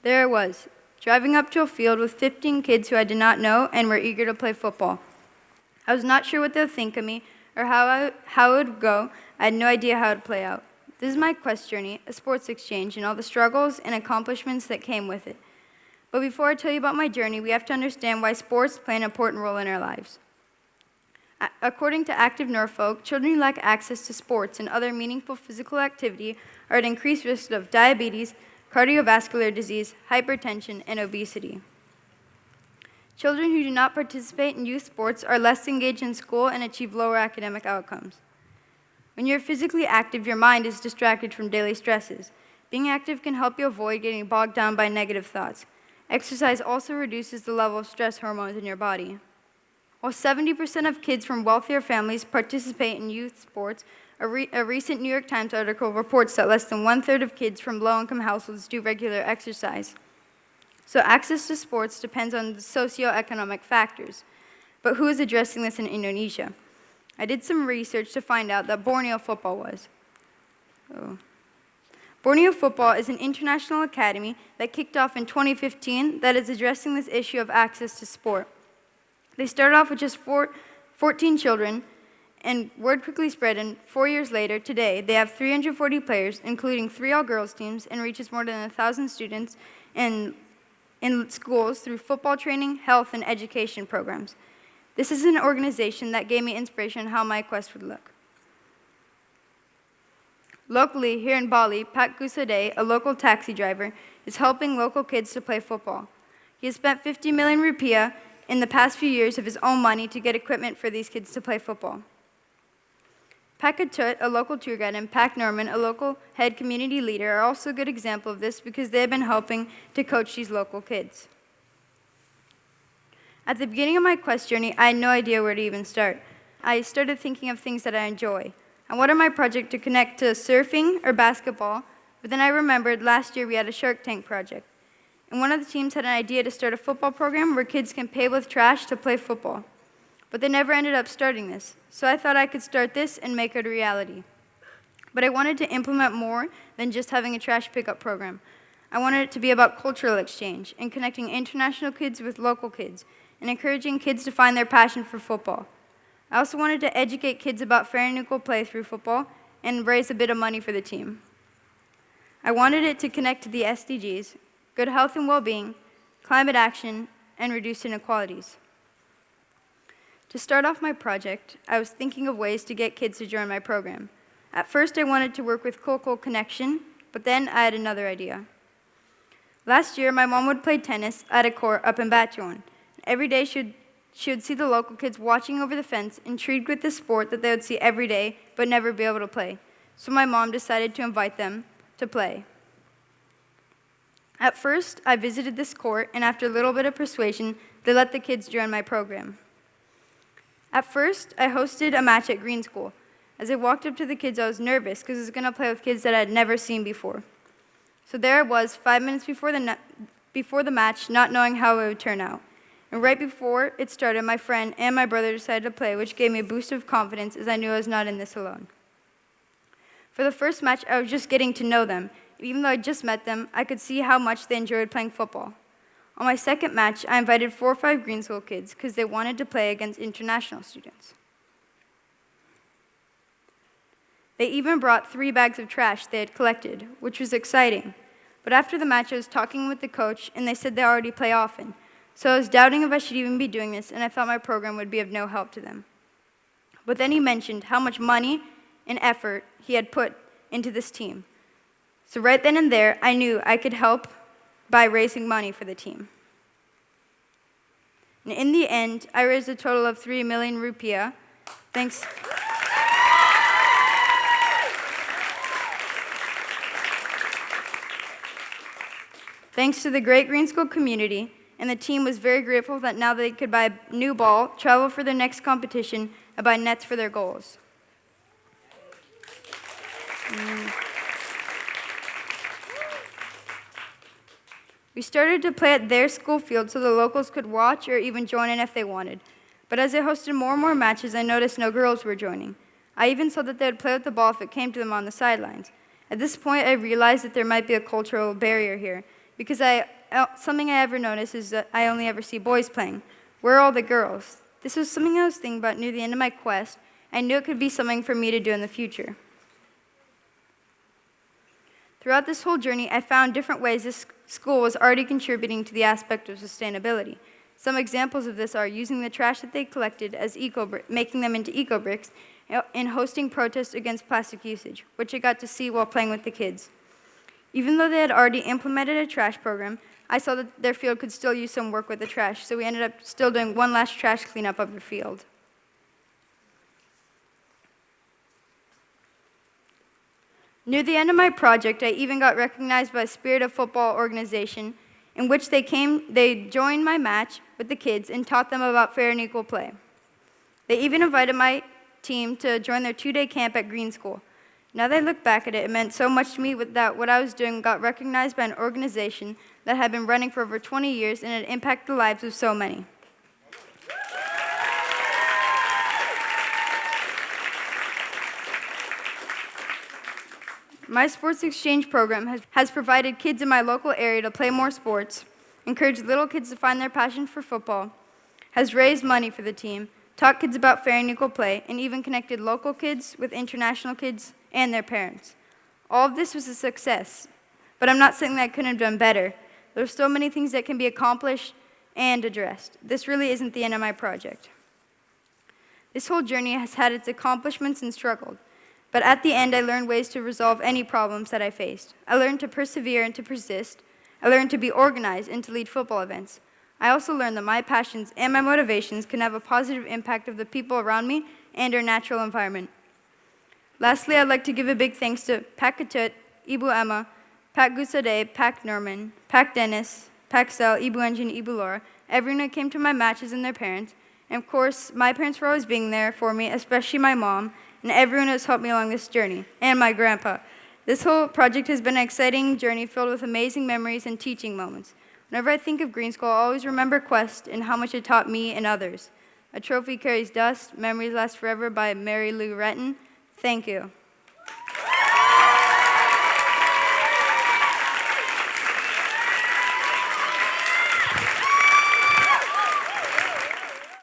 There I was, driving up to a field with 15 kids who I did not know and were eager to play football. I was not sure what they would think of me or how it would go. I had no idea how it would play out. This is my quest journey, a sports exchange, and all the struggles and accomplishments that came with it. But before I tell you about my journey, we have to understand why sports play an important role in our lives. According to Active Norfolk, children who lack access to sports and other meaningful physical activity are at increased risk of diabetes, cardiovascular disease, hypertension, and obesity. Children who do not participate in youth sports are less engaged in school and achieve lower academic outcomes. When you're physically active, your mind is distracted from daily stresses. Being active can help you avoid getting bogged down by negative thoughts. Exercise also reduces the level of stress hormones in your body. While 70% of kids from wealthier families participate in youth sports, a recent New York Times article reports that less than one-third of kids from low-income households do regular exercise. So access to sports depends on the socioeconomic factors. But who is addressing this in Indonesia? I did some research to find out that Borneo football was. Borneo football is an international academy that kicked off in 2015 that is addressing this issue of access to sport. They started off with just 14 children, and word quickly spread, and 4 years later, today, they have 340 players, including 3 all-girls teams, and reaches more than 1,000 students in schools through football training, health, and education programs. This is an organization that gave me inspiration on how my quest would look. Locally, here in Bali, Pak Gusade, a local taxi driver, is helping local kids to play football. He has spent 50 million rupiah in the past few years of his own money to get equipment for these kids to play football. Pak Atut, a local tour guide, and Pak Norman, a local head community leader, are also a good example of this because they have been helping to coach these local kids. At the beginning of my quest journey, I had no idea where to even start. I started thinking of things that I enjoy. I wanted my project to connect to surfing or basketball, but then I remembered last year we had a Shark Tank project. And one of the teams had an idea to start a football program where kids can pay with trash to play football. But they never ended up starting this, so I thought I could start this and make it a reality. But I wanted to implement more than just having a trash pickup program. I wanted it to be about cultural exchange and connecting international kids with local kids and encouraging kids to find their passion for football. I also wanted to educate kids about fair and equal play through football and raise a bit of money for the team. I wanted it to connect to the SDGs, good health and well-being, climate action, and reduce inequalities. To start off my project, I was thinking of ways to get kids to join my program. At first, I wanted to work with Local Connection, but then I had another idea. Last year, my mom would play tennis at a court up in Batuan. Every day, she would see the local kids watching over the fence, intrigued with the sport that they would see every day, but never be able to play. So my mom decided to invite them to play. At first, I visited this court, and after a little bit of persuasion, they let the kids join my program. At first, I hosted a match at Green School. As I walked up to the kids, I was nervous because I was going to play with kids that I had never seen before. So there I was, 5 minutes before the match, not knowing how it would turn out. And right before it started, my friend and my brother decided to play, which gave me a boost of confidence as I knew I was not in this alone. For the first match, I was just getting to know them. Even though I just met them, I could see how much they enjoyed playing football. On my second match, I invited 4 or 5 Green School kids because they wanted to play against international students. They even brought 3 bags of trash they had collected, which was exciting. But after the match, I was talking with the coach, and they said they already play often. So I was doubting if I should even be doing this, and I thought my program would be of no help to them. But then he mentioned how much money and effort he had put into this team. So right then and there, I knew I could help by raising money for the team. And in the end, I raised a total of 3 million rupiah, thanks to the great Green School community, and the team was very grateful that now they could buy a new ball, travel for their next competition, and buy nets for their goals. We started to play at their school field so the locals could watch or even join in if they wanted. But as I hosted more and more matches, I noticed no girls were joining. I even saw that they would play with the ball if it came to them on the sidelines. At this point, I realized that there might be a cultural barrier here. because something I ever noticed is that I only ever see boys playing. Where are all the girls? This was something I was thinking about near the end of my quest. I knew it could be something for me to do in the future. Throughout this whole journey, I found different ways this school was already contributing to the aspect of sustainability. Some examples of this are using the trash that they collected as making them into eco-bricks, and hosting protests against plastic usage, which I got to see while playing with the kids. Even though they had already implemented a trash program, I saw that their field could still use some work with the trash, so we ended up still doing one last trash cleanup of the field. Near the end of my project, I even got recognized by a Spirit of Football organization in which they joined my match with the kids and taught them about fair and equal play. They even invited my team to join their 2-day camp at Green School. Now that I look back at it, it meant so much to me that what I was doing got recognized by an organization that had been running for over 20 years and had impacted the lives of so many. My sports exchange program has provided kids in my local area to play more sports, encouraged little kids to find their passion for football, has raised money for the team, taught kids about fair and equal play, and even connected local kids with international kids and their parents. All of this was a success, but I'm not saying that I couldn't have done better. There's still many things that can be accomplished and addressed. This really isn't the end of my project. This whole journey has had its accomplishments and struggled. But at the end, I learned ways to resolve any problems that I faced. I learned to persevere and to persist. I learned to be organized and to lead football events. I also learned that my passions and my motivations can have a positive impact of the people around me and our natural environment. Lastly, I'd like to give a big thanks to Pak Katut, Ibu Emma, Pak Gusade, Pak Norman, Pak Dennis, Pak Sel, Ibu Engine, Ibu Laura, everyone who came to my matches and their parents. And of course, my parents were always being there for me, especially my mom, and everyone who has helped me along this journey, and my grandpa. This whole project has been an exciting journey filled with amazing memories and teaching moments. Whenever I think of Green School, I always remember Quest and how much it taught me and others. A trophy carries dust, memories last forever by Mary Lou Retton. Thank you.